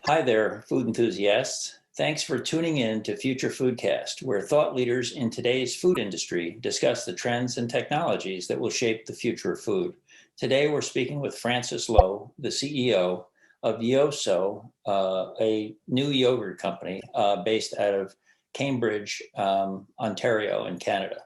Hi there, food enthusiasts. Thanks for tuning in to Future Foodcast, where thought leaders in today's food industry discuss the trends and technologies that will shape the future of food. Today, we're speaking with Francis Lowe, the CEO of Yoso, a new yogurt company based out of Cambridge, Ontario, in Canada.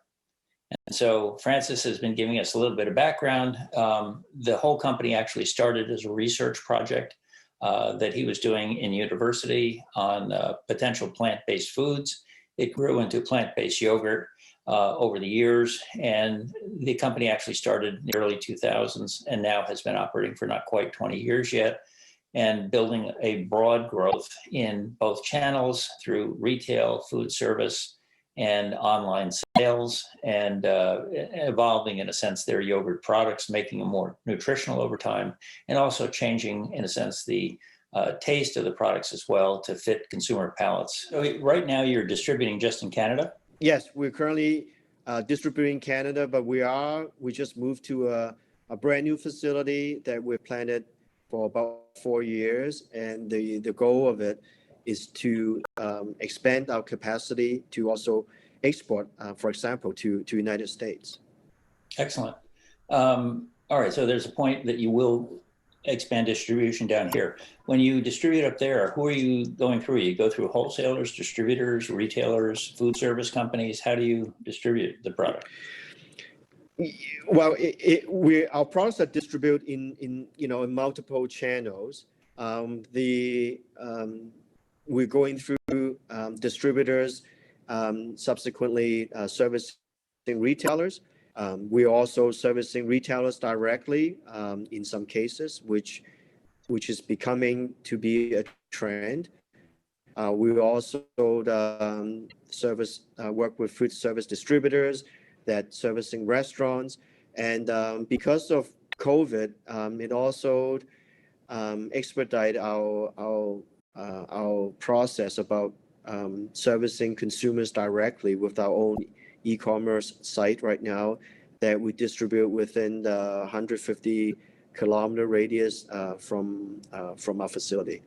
And so Francis has been giving us a little bit of background. The whole company actually started as a research project that he was doing in university on potential plant-based foods. It grew into plant-based yogurt over the years, and the company actually started in the early 2000s and now has been operating for not quite 20 years yet, and building a broad growth in both channels through retail, food service, and online sales, and evolving, in a sense, their yogurt products, making them more nutritional over time, and also changing, in a sense, the taste of the products as well to fit consumer palates. So right now you're distributing just in Canada? Yes, we're currently distributing Canada, but we just moved to a brand new facility that we've planned for about 4 years, and the goal of it is to expand our capacity to also export, for example, to United States. Excellent. All right, so there's a point that you will expand distribution down here. When you distribute up there, who are you going through? You go through wholesalers, distributors, retailers, food service companies. How do you distribute the product? Well, our products are distributed in multiple channels. We're going through distributors, subsequently servicing retailers. We're also servicing retailers directly in some cases, which is becoming to be a trend. We also work with food service distributors that servicing restaurants, and because of COVID, it also expedite our process about servicing consumers directly with our own e-commerce site right now that we distribute within the 150-kilometer radius from our facility.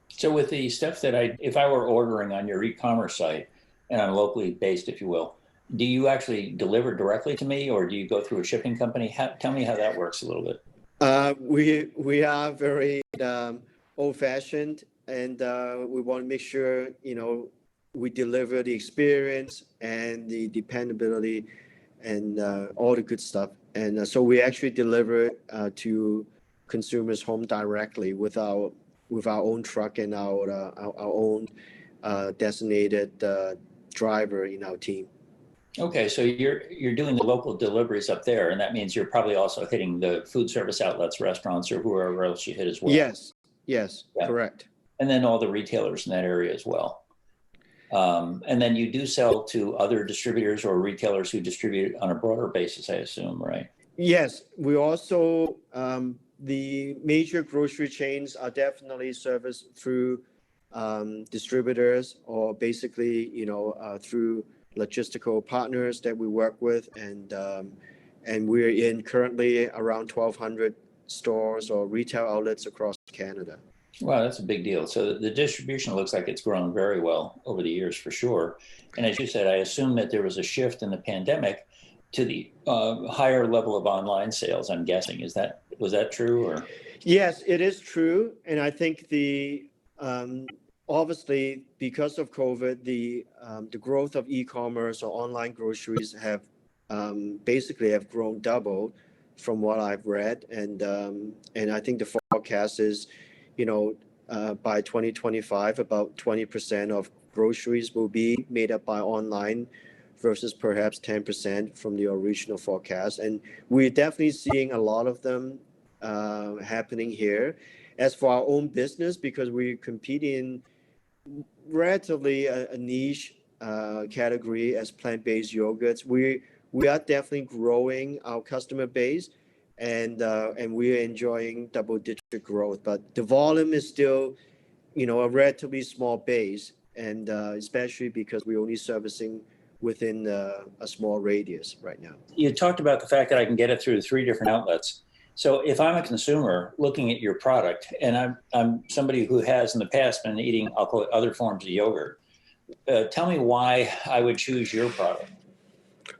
So with the stuff that if I were ordering on your e-commerce site, and I'm locally based, if you will, do you actually deliver directly to me, or do you go through a shipping company? Tell me how that works a little bit. We are very old-fashioned, and we want to make sure we deliver the experience and the dependability and all the good stuff. And so we actually deliver to consumers' home directly with our own truck and our own designated driver in our team. Okay, so you're doing the local deliveries up there, and that means you're probably also hitting the food service outlets, restaurants, or whoever else you hit as well. Yes, yeah. Correct. And then all the retailers in that area as well. And then you do sell to other distributors or retailers who distribute on a broader basis, I assume, right? Yes, we also, the major grocery chains are definitely serviced through distributors, or basically, through logistical partners that we work with, and we're in currently around 1,200 stores or retail outlets across Canada. Wow, that's a big deal. So the distribution looks like it's grown very well over the years, for sure. And as you said, I assume that there was a shift in the pandemic to the higher level of online sales, I'm guessing. Was that true? Or? Yes, it is true. And I think obviously, because of COVID, the growth of e-commerce or online groceries have grown double from what I've read. And I think the forecast is, by 2025, about 20% of groceries will be made up by online versus perhaps 10% from the original forecast. And we're definitely seeing a lot of them happening here. As for our own business, because we compete in relatively a niche category as plant-based yogurts, we are definitely growing our customer base, and we are enjoying double-digit growth. But the volume is still, a relatively small base, and especially because we're only servicing within a small radius right now. You talked about the fact that I can get it through 3 different outlets. So if I'm a consumer looking at your product, and I'm somebody who has in the past been eating, I'll call it other forms of yogurt, tell me why I would choose your product.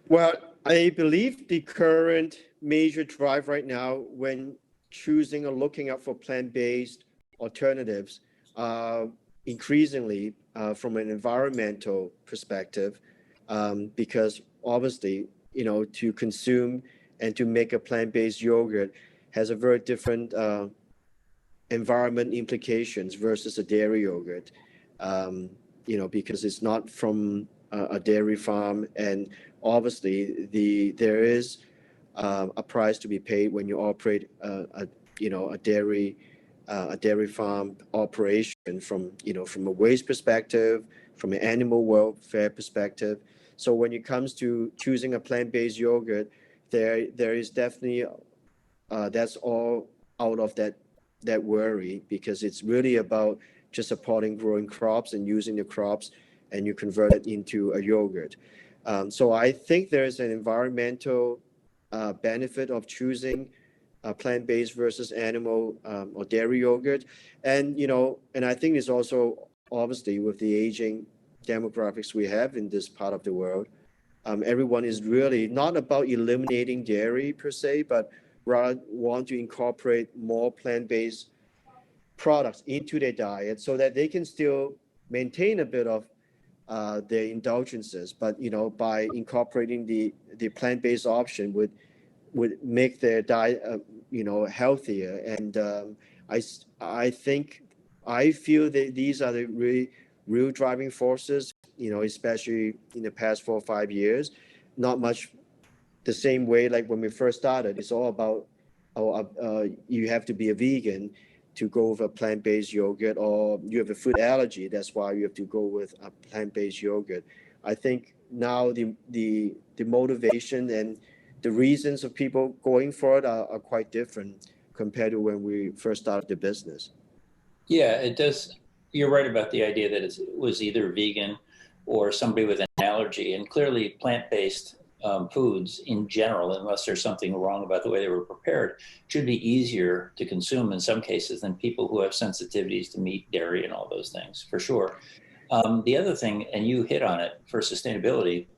Well, I believe the current major drive right now when choosing or looking out for plant-based alternatives, increasingly from an environmental perspective, because obviously, to consume and to make a plant-based yogurt has a very different environment implications versus a dairy yogurt, because it's not from a dairy farm, and obviously there is a price to be paid when you operate a dairy farm operation from a waste perspective, from an animal welfare perspective. So when it comes to choosing a plant-based yogurt, there is definitely that's all out of that worry, because it's really about just supporting growing crops and using the crops, and you convert it into a yogurt. So I think there's an environmental benefit of choosing plant-based versus animal or dairy yogurt. And I think it's also obviously with the aging demographics we have in this part of the world, everyone is really not about eliminating dairy per se, but rather want to incorporate more plant-based products into their diet so that they can still maintain a bit of their indulgences, but by incorporating the plant-based option would make their diet healthier. And I feel that these are the real driving forces, especially in the past 4 or 5 years. Not much the same way like when we first started. It's all about you have to be a vegan to go with a plant-based yogurt, or you have a food allergy, that's why you have to go with a plant-based yogurt. I think now the motivation and the reasons of people going for it are quite different compared to when we first started the business. Yeah, it does. You're right about the idea that it was either vegan or somebody with an allergy, and clearly plant-based foods in general, unless there's something wrong about the way they were prepared, should be easier to consume in some cases than people who have sensitivities to meat, dairy, and all those things, for sure. The other thing, and you hit on it for sustainability,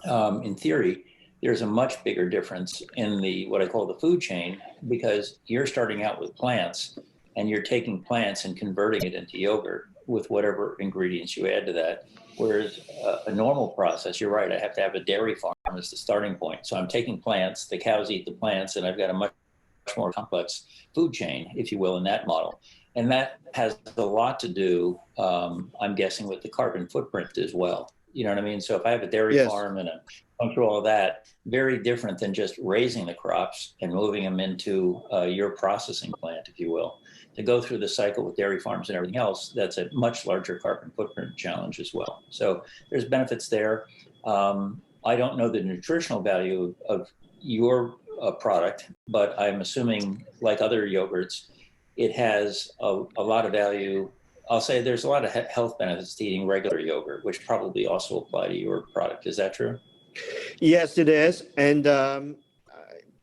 in theory, there's a much bigger difference in what I call the food chain, because you're starting out with plants and you're taking plants and converting it into yogurt with whatever ingredients you add to that. Whereas a normal process, you're right, I have to have a dairy farm as the starting point. So I'm taking plants, the cows eat the plants, and I've got a much more complex food chain, if you will, in that model. And that has a lot to do, I'm guessing, with the carbon footprint as well. You know what I mean? So if I have a dairy Yes. farm and through all of that, very different than just raising the crops and moving them into your processing plant, if you will. To go through the cycle with dairy farms and everything else, that's a much larger carbon footprint challenge as well. So there's benefits there. I don't know the nutritional value of your product, but I'm assuming, like other yogurts, it has a lot of value. I'll say there's a lot of health benefits to eating regular yogurt, which probably also apply to your product. Is that true? Yes, it is. And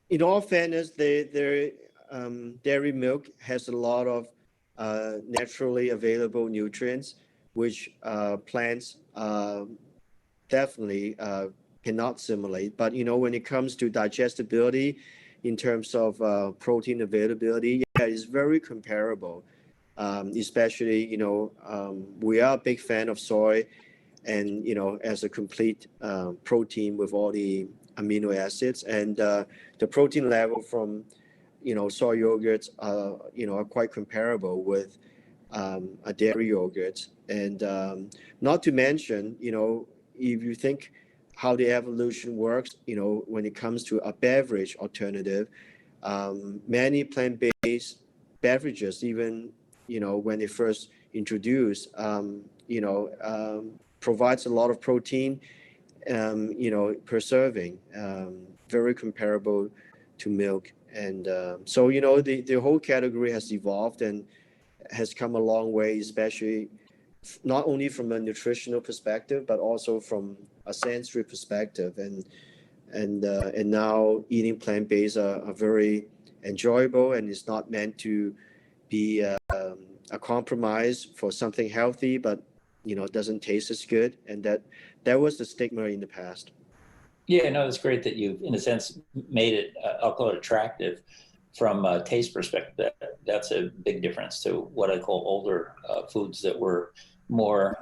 in all fairness, dairy milk has a lot of naturally available nutrients, which plants definitely cannot simulate. But when it comes to digestibility, in terms of protein availability, yeah, it's very comparable. Especially, we are a big fan of soy, and as a complete protein with all the amino acids, and the protein level from soy yogurts are quite comparable with a dairy yogurt. And not to mention, if you think how the evolution works, when it comes to a beverage alternative, many plant-based beverages, even when they first introduced, provides a lot of protein, per serving, very comparable to milk. And so, the whole category has evolved and has come a long way, especially not only from a nutritional perspective, but also from a sensory perspective. And now eating plant-based are very enjoyable and it's not meant to be a compromise for something healthy, but doesn't taste as good. And that was the stigma in the past. Yeah, no, it's great that you've, in a sense, made it, I'll call it attractive from a taste perspective. That's a big difference to what I call older foods that were more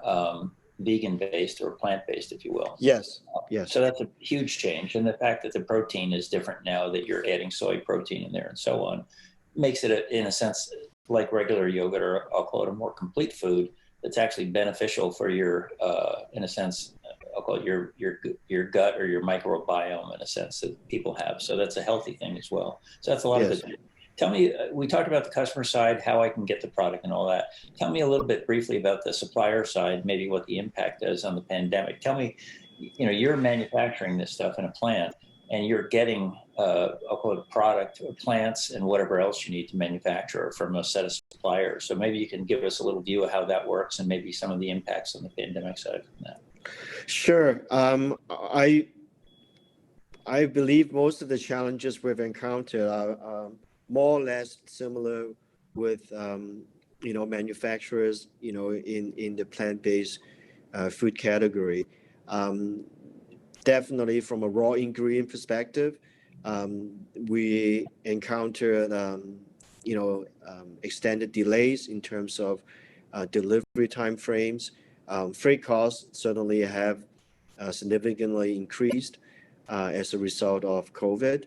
vegan based or plant based, if you will. Yes, yes. So that's a huge change. And the fact that the protein is different now, that you're adding soy protein in there and so on, makes it, in a sense, like regular yogurt, or I'll call it a more complete food that's actually beneficial for your, in a sense, I'll call it your gut or your microbiome, in a sense, that people have. So that's a healthy thing as well. So that's a lot of good. Tell me, we talked about the customer side, how I can get the product and all that. Tell me a little bit briefly about the supplier side, maybe what the impact is on the pandemic. Tell me, you're manufacturing this stuff in a plant and you're getting, I'll call it product or plants and whatever else you need to manufacture from a set of suppliers. So maybe you can give us a little view of how that works and maybe some of the impacts on the pandemic side from that. Sure. I believe most of the challenges we've encountered are more or less similar with manufacturers in the plant-based food category. Definitely from a raw ingredient perspective, we encountered extended delays in terms of delivery time frames. Freight costs certainly have significantly increased as a result of COVID,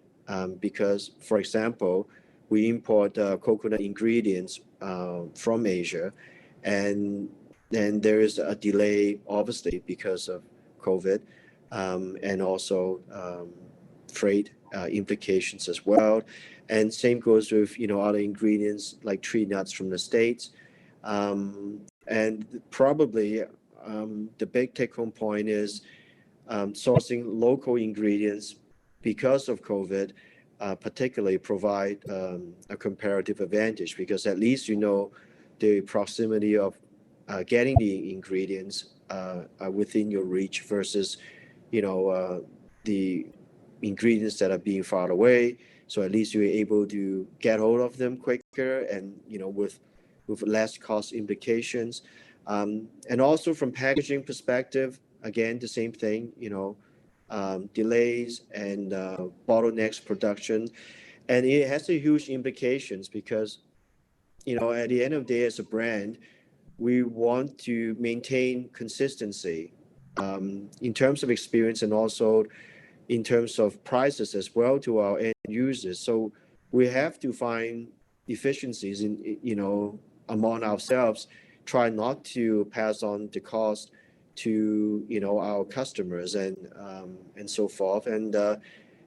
because, for example, we import coconut ingredients from Asia, and then there is a delay, obviously, because of COVID, and also freight implications as well. And same goes with other ingredients like tree nuts from the States. And probably the big take-home point is sourcing local ingredients because of COVID, particularly provide a comparative advantage, because at least the proximity of getting the ingredients within your reach versus the ingredients that are being far away. So at least you're able to get hold of them quicker and with less cost implications. And also from packaging perspective, again, the same thing, delays and bottlenecks production. And it has a huge implications because, at the end of the day, as a brand, we want to maintain consistency in terms of experience and also in terms of prices as well to our end users. So we have to find efficiencies among ourselves, try not to pass on the cost to our customers and so forth. And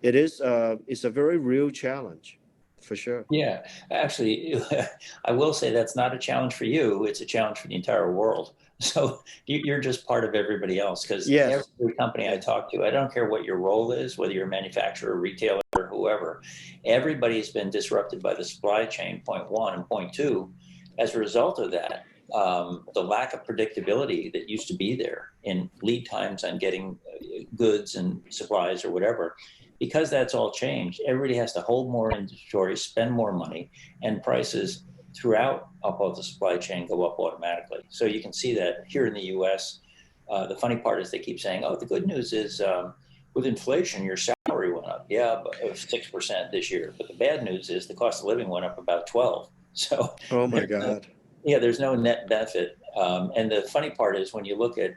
it's a very real challenge, for sure. Yeah, actually, I will say that's not a challenge for you. It's a challenge for the entire world. So you're just part of everybody else, because every company I talk to, I don't care what your role is, whether you're a manufacturer, retailer, or whoever, everybody's been disrupted by the supply chain, point one. And point two, as a result of that, the lack of predictability that used to be there in lead times on getting goods and supplies or whatever, because that's all changed, everybody has to hold more inventory, spend more money, and prices throughout, I'll call it the supply chain, go up automatically. So you can see that here in the US. The funny part is they keep saying, oh, the good news is with inflation, your salary went up. Yeah, but it was 6% this year. But the bad news is the cost of living went up about 12. So, oh my God. Yeah, there's no net benefit. And the funny part is when you look at,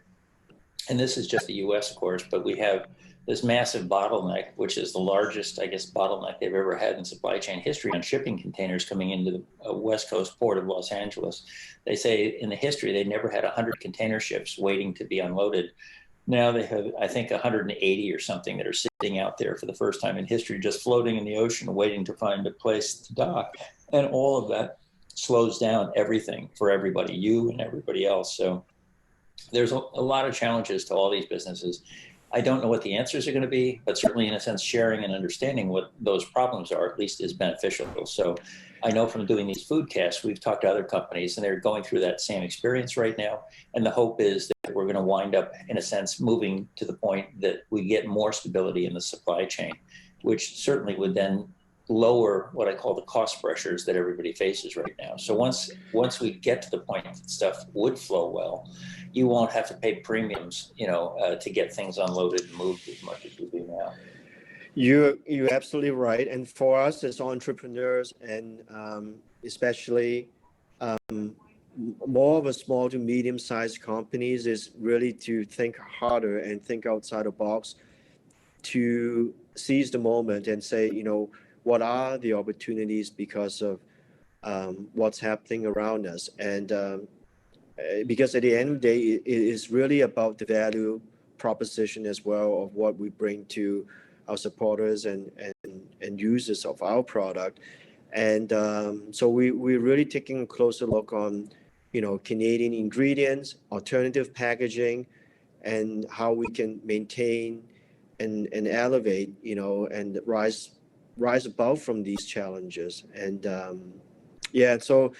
and this is just the US, of course, but we have this massive bottleneck, which is the largest, I guess, bottleneck they've ever had in supply chain history on shipping containers coming into the West Coast port of Los Angeles. They say in the history, they never had 100 container ships waiting to be unloaded. Now they have, I think, 180 or something that are sitting out there for the first time in history, just floating in the ocean, waiting to find a place to dock. And all of that slows down everything for everybody, you and everybody else. So there's a lot of challenges to all these businesses. I don't know what the answers are going to be, but certainly in a sense, sharing and understanding what those problems are at least is beneficial. So I know from doing these foodcasts, we've talked to other companies and they're going through that same experience right now. And the hope is that we're going to wind up, in a sense, moving to the point that we get more stability in the supply chain, which certainly would then lower what I call the cost pressures that everybody faces right now. So once we get to the point that stuff would flow well, you won't have to pay premiums, to get things unloaded and moved as much as we do now. You're absolutely right. And for us as entrepreneurs, and especially more of a small to medium sized companies, is really to think harder and think outside the box, to seize the moment and say, what are the opportunities because of what's happening around us. And because at the end of the day, it is really about the value proposition as well of what we bring to our supporters and users of our product. And so we're really taking a closer look on, Canadian ingredients, alternative packaging, and how we can maintain and elevate, and rise above from these challenges. And so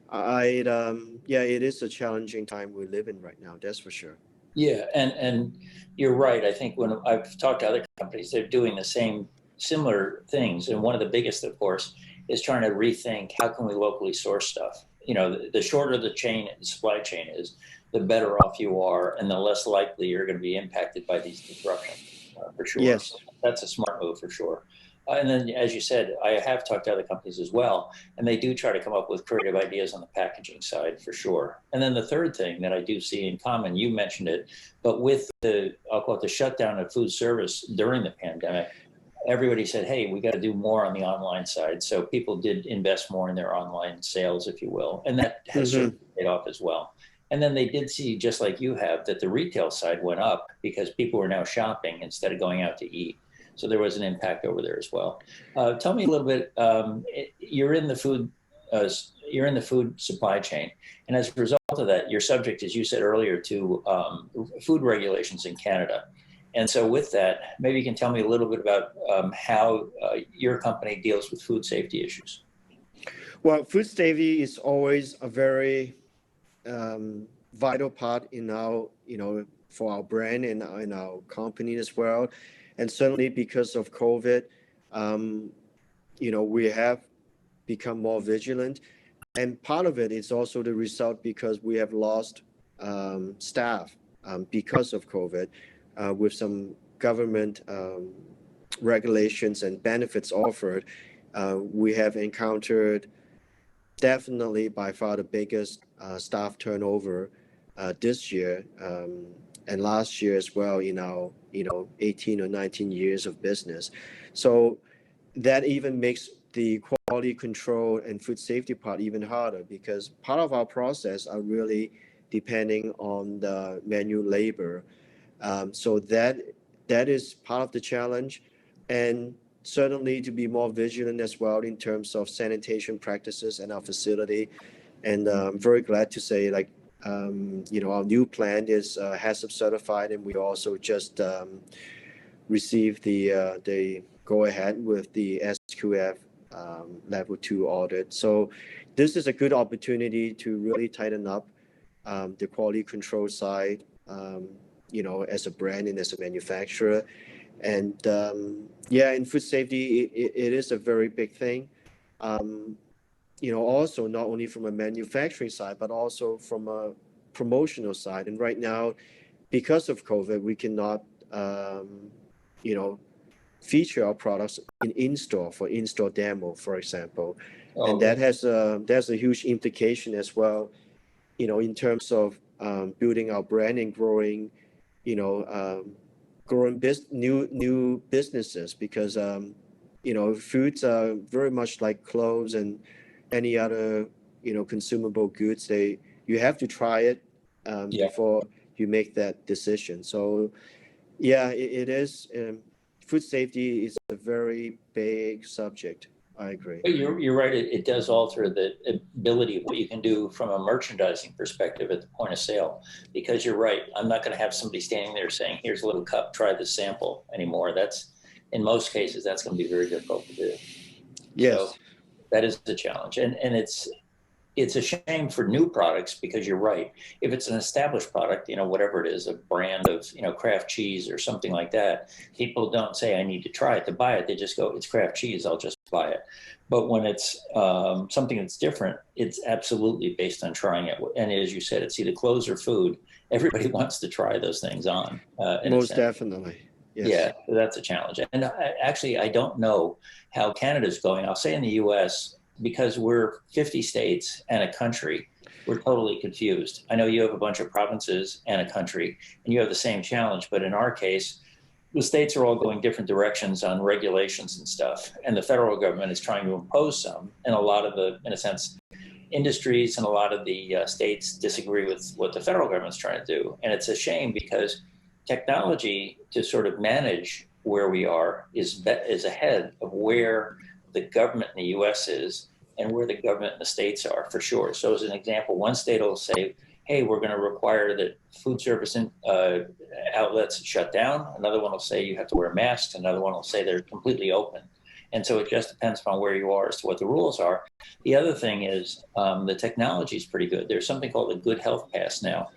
it is a challenging time we live in right now. That's for sure. Yeah, and you're right. I think when I've talked to other companies, they're doing the similar things. And one of the biggest, of course, is trying to rethink how can we locally source stuff. The shorter the supply chain is, the better off you are, and the less likely you're going to be impacted by these disruptions, for sure. Yes. That's a smart move for sure. And then, as you said, I have talked to other companies as well, and they do try to come up with creative ideas on the packaging side for sure. And then the third thing that I do see in common, you mentioned it, but with I'll call it the shutdown of food service during the pandemic, everybody said, hey, we got to do more on the online side. So people did invest more in their online sales, if you will, and that has certainly paid off as well. And then they did see, just like you have, that the retail side went up because people were now shopping instead of going out to eat. So there was an impact over there as well. Tell me a little bit. You're in the food supply chain, and as a result of that, you're subject, as you said earlier, to food regulations in Canada. And so, with that, maybe you can tell me a little bit about how your company deals with food safety issues. Well, food safety is always a very vital part in our, for our brand and in our company as well. And certainly because of COVID, we have become more vigilant. And part of it is also the result because we have lost staff because of COVID, with some government regulations and benefits offered. We have encountered definitely by far the biggest staff turnover this year. And last year as well in our 18 or 19 years of business. So that even makes the quality control and food safety part even harder, because part of our process are really depending on the manual labor. So that is part of the challenge, and certainly to be more vigilant as well in terms of sanitation practices in our facility. And I'm very glad to say, our new plant is HACCP certified, and we also just received the go ahead with the SQF level 2 audit. So this is a good opportunity to really tighten up the quality control side, as a brand and as a manufacturer. And in food safety, it is a very big thing. Also not only from a manufacturing side, but also from a promotional side. And right now, because of COVID, we cannot, feature our products in-store for in-store demo, for example. And that has a huge implication as well, in terms of building our brand and growing, new businesses, because, foods are very much like clothes and any other, consumable goods. You have to try it before you make that decision. So, it is. Food safety is a very big subject. I agree. You're right. It does alter the ability of what you can do from a merchandising perspective at the point of sale, because you're right. I'm not going to have somebody standing there saying, here's a little cup, try this sample anymore. In most cases, that's going to be very difficult to do. Yes. So that is the challenge. And it's a shame for new products, because you're right. If it's an established product, whatever it is, a brand of, Kraft cheese or something like that, people don't say, I need to try it to buy it. They just go, it's Kraft cheese, I'll just buy it. But when it's something that's different, it's absolutely based on trying it. And as you said, it's either clothes or food. Everybody wants to try those things on. In a Most sense. definitely. Yes. Yeah, that's a challenge. And actually, I don't know how Canada's going. I'll say in the US, because we're 50 states and a country, we're totally confused. I know you have a bunch of provinces and a country, and you have the same challenge. But in our case, the states are all going different directions on regulations and stuff. And the federal government is trying to impose some. And a lot of the, in a sense, industries and a lot of the states disagree with what the federal government's trying to do. And it's a shame because technology to sort of manage where we are is ahead of where the government in the US is and where the government in the states are, for sure. So as an example, one state will say, hey, we're going to require that food service outlets shut down. Another one will say you have to wear masks. Another one will say they're completely open. And so it just depends upon where you are as to what the rules are. The other thing is the technology is pretty good. There's something called a Good Health Pass now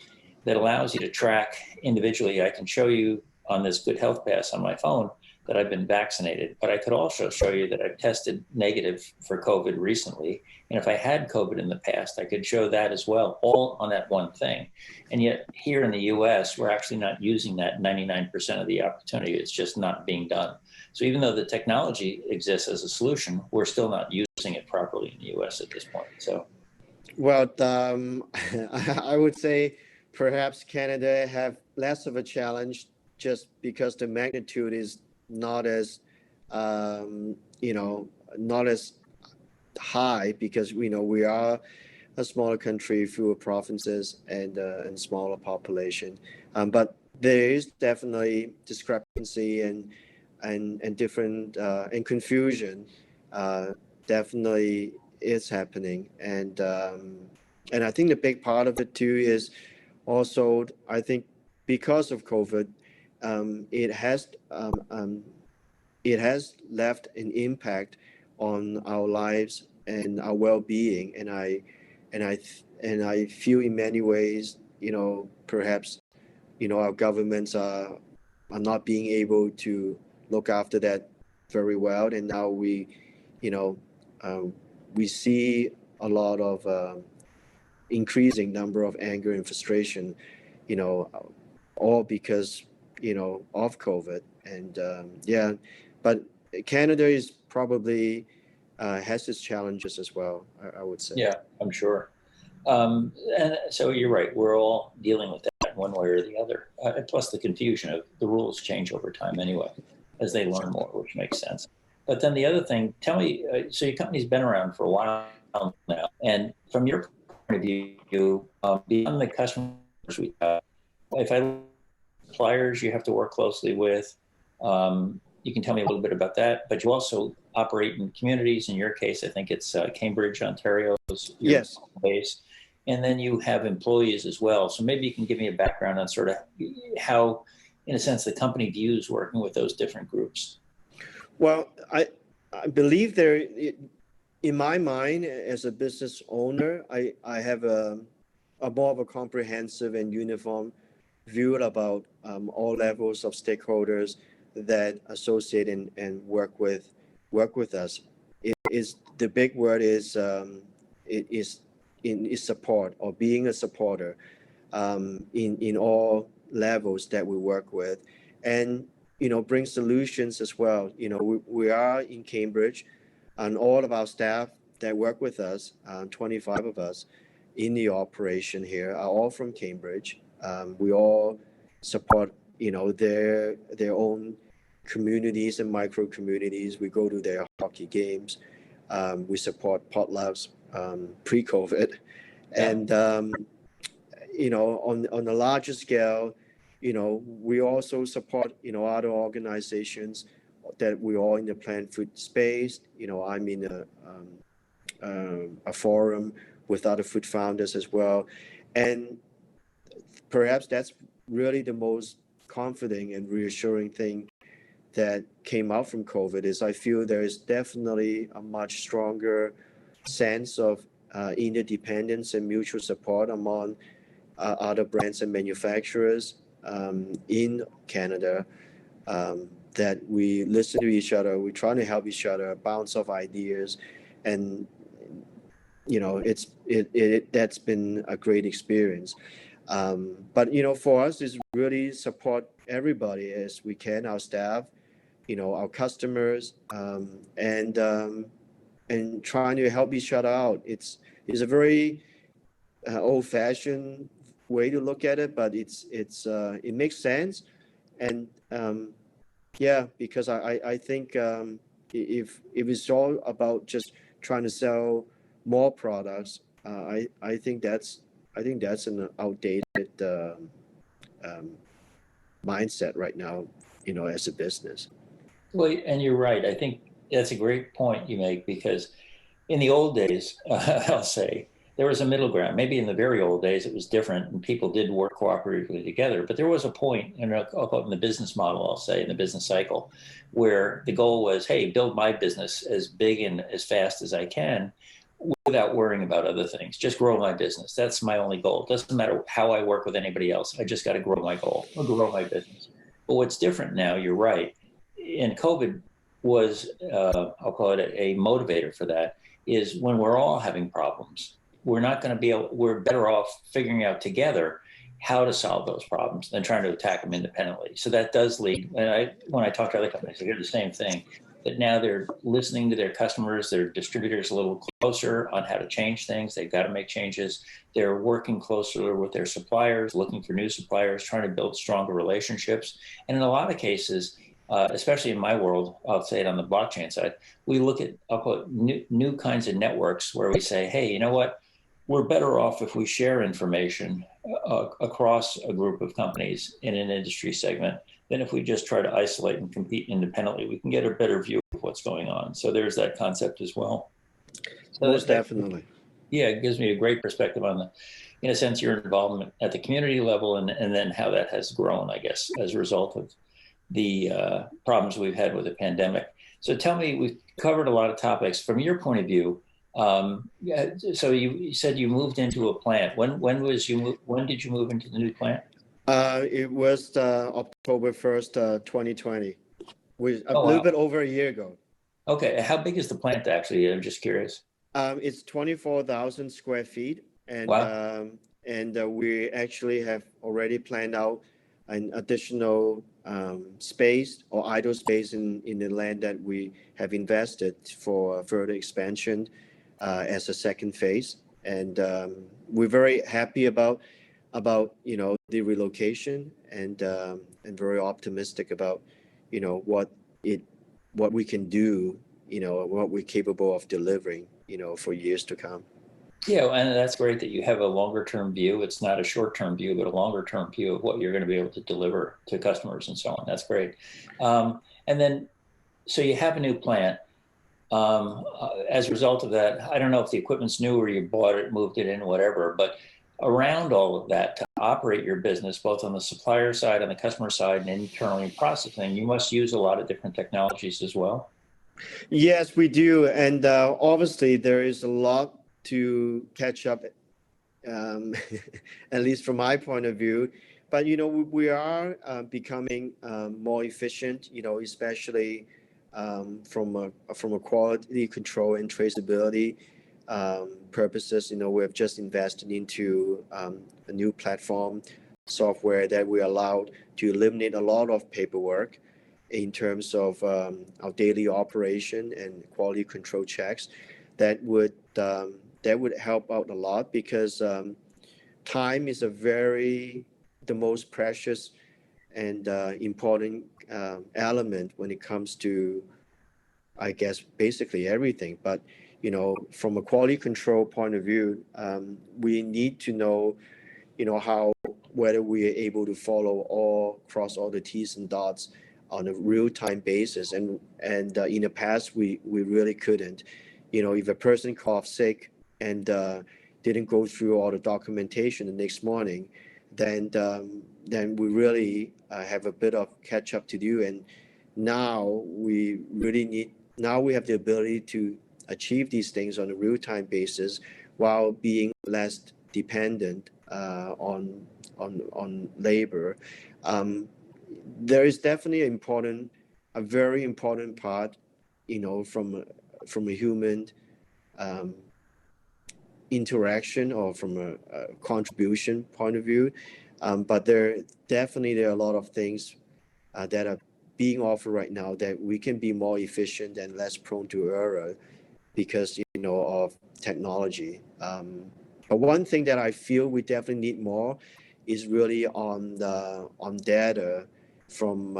that allows you to track individually. I can show you on this Good Health Pass on my phone that I've been vaccinated, but I could also show you that I've tested negative for COVID recently. And if I had COVID in the past, I could show that as well, all on that one thing. And yet here in the US, we're actually not using that 99% of the opportunity. It's just not being done. So even though the technology exists as a solution, we're still not using it properly in the US at this point. So, well, I would say perhaps Canada have less of a challenge just because the magnitude is not as not as high, because we are a smaller country, fewer provinces, and smaller population. But there is definitely discrepancy and different and confusion. Definitely is happening, and I think the big part of it too is also, I think, because of COVID, it has left an impact on our lives and our well-being, and I feel in many ways, perhaps, our governments are not being able to look after that very well, and now we see a lot of increasing number of anger and frustration, all because of COVID. And but Canada is probably has its challenges as well, I would say. yeah, I'm sure. And so you're right. We're all dealing with that one way or the other. Plus the confusion of the rules change over time anyway, as they learn more, which makes sense. But then the other thing, tell me, so your company's been around for a while now, and from your point of view, beyond the customers we have, if I look at suppliers you have to work closely with, you can tell me a little bit about that, but you also operate in communities. In your case, I think it's Cambridge, Ontario is your Yes. base. And then you have employees as well. So maybe you can give me a background on sort of how, in a sense, the company views working with those different groups. Well, I believe in my mind, as a business owner, I have a more of a comprehensive and uniform view about all levels of stakeholders that associate and work with us. The big word is support, or being a supporter in all levels that we work with, and bring solutions as well. We are in Cambridge, and all of our staff that work with us, 25 of us in the operation here, are all from Cambridge. We all support their own communities and micro communities. We go to their hockey games. We support potlucks pre-COVID, Yeah. and on a larger scale, we also support other organizations that we're all in the plant food space. I'm in a forum with other food founders as well, and perhaps that's really the most comforting and reassuring thing that came out from COVID. Is I feel there is definitely a much stronger sense of interdependence and mutual support among other brands and manufacturers in Canada. that we listen to each other, we're trying to help each other, bounce off ideas, and that's been a great experience. But for us, it's really support everybody as we can, our staff, our customers, and trying to help each other out. It's a very old-fashioned way to look at it, but it makes sense. And yeah, because I think if it's all about just trying to sell more products, I think that's an outdated mindset right now, as a business. Well, and you're right. I think that's a great point you make because in the old days, I'll say there was a middle ground. Maybe in the very old days it was different and people did work cooperatively together. But there was a point, and I'll call it in the business model, I'll say, in the business cycle, where the goal was, hey, build my business as big and as fast as I can without worrying about other things. Just grow my business. That's my only goal. It doesn't matter how I work with anybody else. I just got to grow my goal or grow my business. But what's different now, you're right, and COVID was, I'll call it a motivator for that, is when we're all having problems, we're not going to be able, we're better off figuring out together how to solve those problems than trying to attack them independently. So that does lead, and when I talk to other companies, I hear the same thing, that now they're listening to their customers, their distributors a little closer on how to change things. They've got to make changes. They're working closer with their suppliers, looking for new suppliers, trying to build stronger relationships. And in a lot of cases, especially in my world, I'll say it on the blockchain side, we look at, I'll call it new kinds of networks where we say, hey, you know what? We're better off if we share information across a group of companies in an industry segment than if we just try to isolate and compete independently. We can get a better view of what's going on. So there's that concept as well. So Most definitely. Yeah, it gives me a great perspective on in a sense, your involvement at the community level and then how that has grown, I guess, as a result of the problems we've had with the pandemic. So tell me, we've covered a lot of topics. From your point of view, so you said you moved into a plant. When did you move into the new plant? It was October 1st, 2020, a Oh, little wow. bit over a year ago. Okay, how big is the plant actually? I'm just curious. It's 24,000 square feet, Wow. and we actually have already planned out an additional space or idle space in the land that we have invested for further expansion as a second phase. And we're very happy about the relocation, and very optimistic about what we can do, what we're capable of delivering, for years to come. Yeah, and that's great that you have a longer term view. It's not a short term view, but a longer term view of what you're going to be able to deliver to customers and so on. That's great. And then, so you have a new plant. As a result of that, I don't know if the equipment's new or you bought it, moved it in, whatever, but around all of that, to operate your business, both on the supplier side, on the customer side, and internally processing, you must use a lot of different technologies as well. Yes, we do. And obviously, there is a lot to catch up, at least from my point of view. But, we are becoming more efficient, especially from a quality control and traceability purposes. We have just invested into a new platform software that we allowed to eliminate a lot of paperwork in terms of our daily operation and quality control checks. That would help out a lot, because time is the most precious and important element when it comes to, I guess, basically everything. But from a quality control point of view, we need to know whether we are able to cross all the T's and dots on a real-time basis, and in the past we really couldn't. If a person coughs sick and didn't go through all the documentation the next morning, then we really have a bit of catch up to do. And now we have the ability to achieve these things on a real-time basis while being less dependent on labor. There is definitely an important a very important part, from a human um, interaction or from a contribution point of view. But there are a lot of things that are being offered right now that we can be more efficient and less prone to error because of technology. But one thing that I feel we definitely need more is really on data from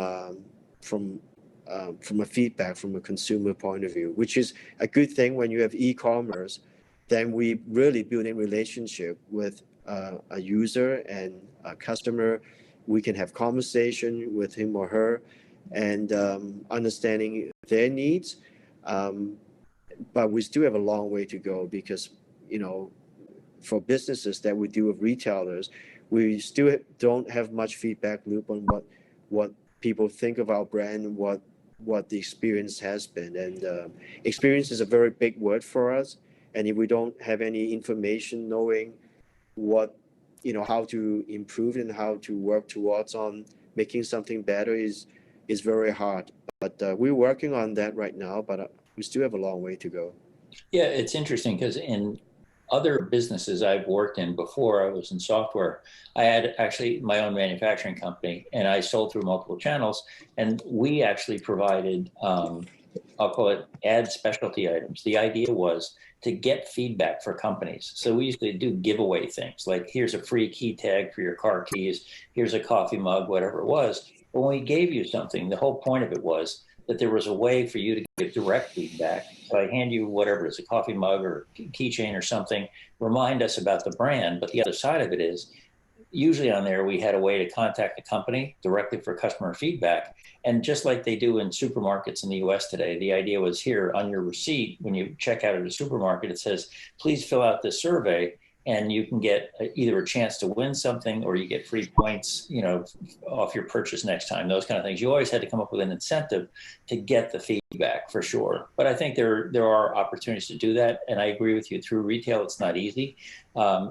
from a feedback from a consumer point of view, which is a good thing when you have e-commerce. Then we really build a relationship with a user and a customer. We can have conversation with him or her and understanding their needs. Um, but we still have a long way to go because, for businesses that we deal with retailers, we still don't have much feedback loop on what people think of our brand and what the experience has been. And experience is a very big word for us. And if we don't have any information knowing what, how to improve and how to work towards on making something better is very hard. But we're working on that right now, but we still have a long way to go. Yeah, it's interesting because in other businesses I've worked in before I was in software, I had actually my own manufacturing company and I sold through multiple channels. And we actually provided, I'll call it ad specialty items. The idea was to get feedback for companies. So we used to do giveaway things like here's a free key tag for your car keys, here's a coffee mug, whatever it was. But when we gave you something, the whole point of it was that there was a way for you to get direct feedback. So I hand you whatever it is, a coffee mug or keychain or something, remind us about the brand. But the other side of it is usually on there, we had a way to contact the company directly for customer feedback. And just like they do in supermarkets in the US today, the idea was here on your receipt, when you check out at a supermarket, it says, please fill out this survey and you can get either a chance to win something or you get free points, off your purchase next time, those kind of things. You always had to come up with an incentive to get the feedback for sure. But I think there are opportunities to do that. And I agree with you, through retail, it's not easy.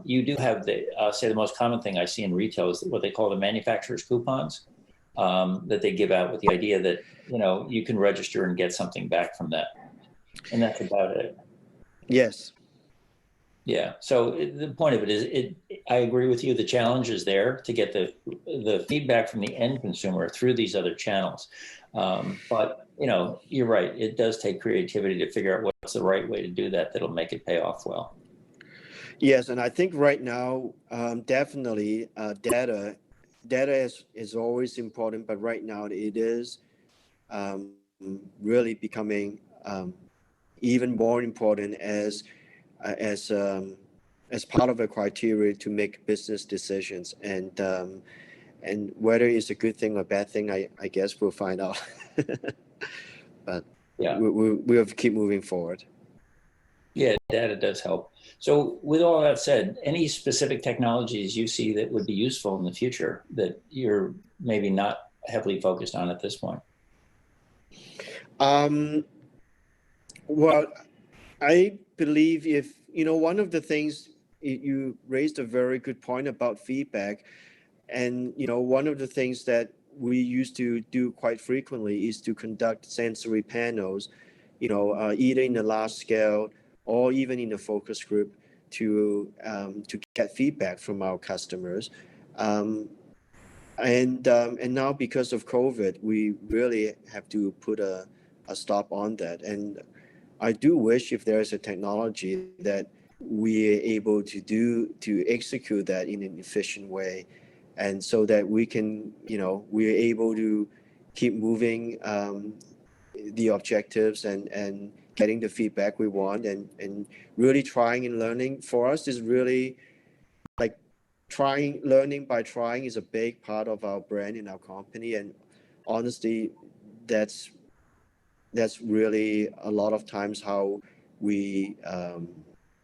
You do have I'll say the most common thing I see in retail is what they call the manufacturer's coupons that they give out with the idea that, you can register and get something back from that. And that's about it. Yes. Yeah. So the point of it is, I agree with you. The challenge is there to get the feedback from the end consumer through these other channels. But you're right. It does take creativity to figure out what's the right way to do that. That'll make it pay off well. Yes, and I think right now, definitely data is always important, but right now it is um, really becoming even more important as as part of a criteria to make business decisions. And whether it's a good thing or bad thing, I guess we'll find out. But Yeah. we have to keep moving forward. Yeah, data does help. So with all that said, any specific technologies you see that would be useful in the future that you're maybe not heavily focused on at this point? Um, well, I believe if, one of the things you raised a very good point about feedback. And, one of the things that we used to do quite frequently is to conduct sensory panels, either in the large scale or even in the focus group to get feedback from our customers. And now because of COVID, we really have to put a stop on that. And I do wish if there is a technology that we are able to execute that in an efficient way, and so that we can, we're able to keep moving the objectives and getting the feedback we want, and really trying and learning. For us is really like learning by trying is a big part of our brand in our company. And honestly, that's really a lot of times how we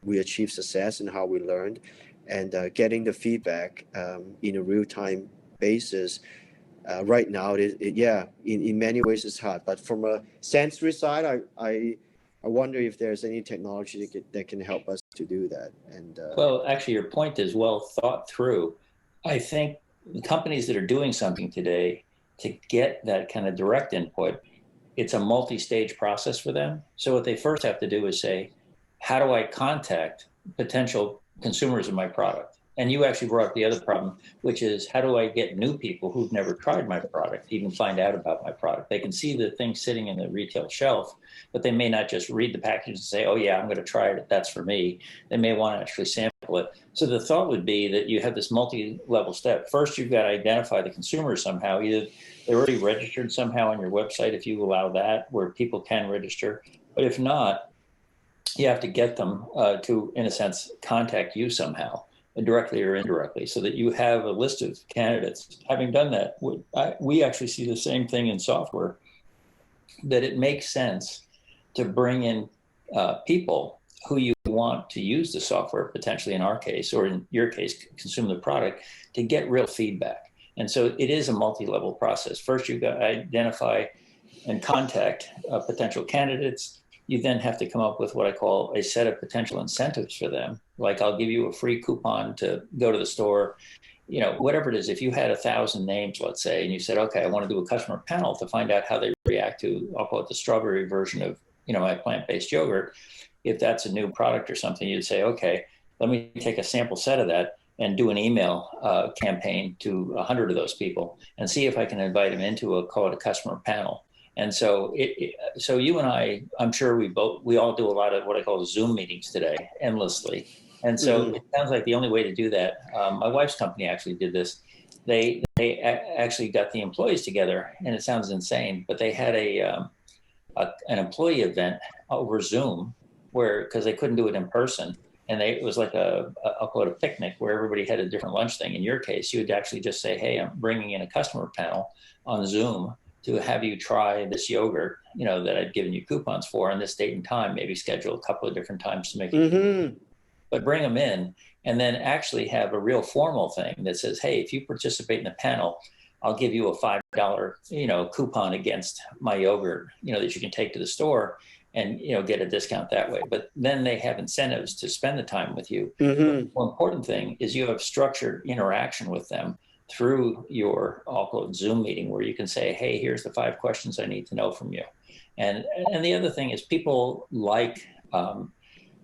achieve success and how we learned. And getting the feedback in a real-time basis right now, in many ways it's hard. But from a sensory side, I wonder if there's any technology that can help us to do that. And Well, actually, your point is well thought through. I think the companies that are doing something today to get that kind of direct input it's a multi-stage process for them. So what they first have to do is say, how do I contact potential consumers of my product? And you actually brought up the other problem, which is how do I get new people who've never tried my product to even find out about my product? They can see the thing sitting in the retail shelf, but they may not just read the package and say, oh yeah, I'm going to try it. That's for me. They may want to actually sample it. So the thought would be that you have this multi-level step. First, you've got to identify the consumer somehow. Either they're already registered somehow on your website, if you allow that, where people can register. But if not, you have to get them to, in a sense, contact you somehow, directly or indirectly, so that you have a list of candidates. Having done that, we actually see the same thing in software, that it makes sense to bring in people who you want to use the software, potentially in our case, or in your case, consume the product, to get real feedback. And so it is a multi-level process. First, you've got to identify and contact potential candidates. You then have to come up with what I call a set of potential incentives for them. Like, I'll give you a free coupon to go to the store, you know, whatever it is. If you had 1,000 names, let's say, and you said, okay, I want to do a customer panel to find out how they react to, I'll call it the strawberry version of, you know, my plant-based yogurt. If that's a new product or something, you'd say, okay, let me take a sample set of that and do an email campaign to 100 of those people and see if I can invite them into call it a customer panel. And so, so you and I'm sure we all do a lot of what I call Zoom meetings today, endlessly. And so It sounds like the only way to do that. My wife's company actually did this. They actually got the employees together, and it sounds insane, but they had an employee event over Zoom, where, because they couldn't do it in person. And it was like I'll call it a picnic, where everybody had a different lunch thing. In your case, you would actually just say, hey, I'm bringing in a customer panel on Zoom to have you try this yogurt, you know, that I've given you coupons for on this date and time, maybe schedule a couple of different times to make it. But bring them in, and then actually have a real formal thing that says, hey, if you participate in the panel, I'll give you a $5, you know, coupon against my yogurt, you know, that you can take to the store and, you know, get a discount that way. But then they have incentives to spend the time with you. The more important thing is you have structured interaction with them through your, I'll call it Zoom meeting, where you can say, hey, here's the 5 questions I need to know from you. And the other thing is, people like,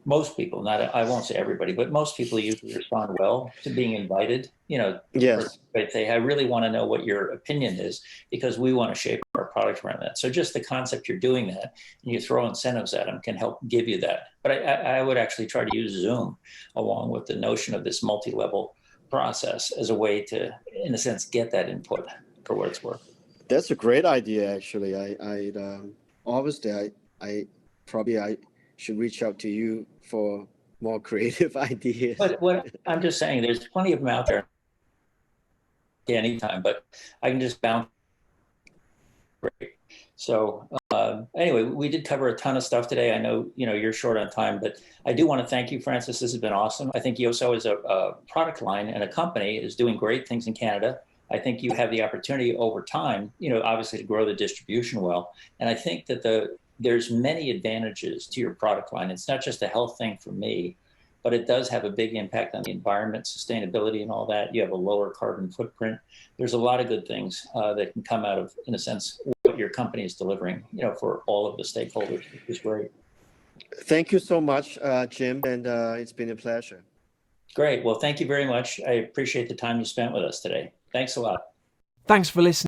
most people, not, I won't say everybody, but most people usually respond well to being invited, you know. Yes. They say, I really want to know what your opinion is, because we want to shape our product around that. So just the concept you're doing that, and you throw incentives at them, can help give you that. But I would actually try to use Zoom along with the notion of this multi-level process as a way to, in a sense, get that input for what it's worth. That's a great idea, actually. Obviously, I should reach out to you for more creative ideas. But what I'm just saying, there's plenty of them out there anytime, but I can just bounce. So anyway, we did cover a ton of stuff today. I know, you know, you're short on time, but I do want to thank you, Francis. This has been awesome. I think Yoso as a product line and a company is doing great things in Canada. I think you have the opportunity over time, you know, obviously, to grow the distribution well. And I think that there's many advantages to your product line. It's not just a health thing for me, but it does have a big impact on the environment, sustainability, and all that. You have a lower carbon footprint. There's a lot of good things that can come out of, in a sense, what your company is delivering, you know, for all of the stakeholders, which is great. Thank you so much, Jim, and it's been a pleasure. Great. Well, thank you very much. I appreciate the time you spent with us today. Thanks a lot. Thanks for listening.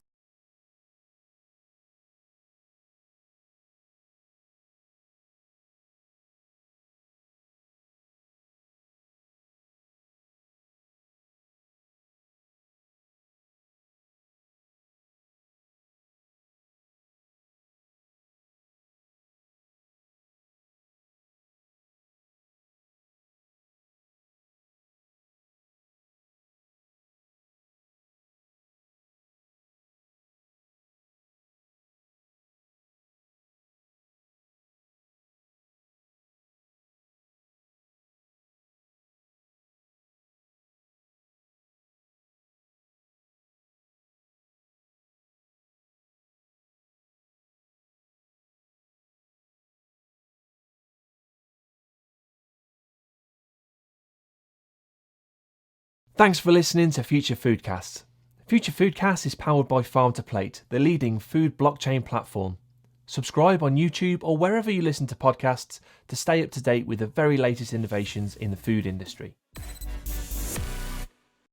Thanks for listening to Future Foodcast. Future Foodcast is powered by Farm to Plate, the leading food blockchain platform. Subscribe on YouTube or wherever you listen to podcasts to stay up to date with the very latest innovations in the food industry.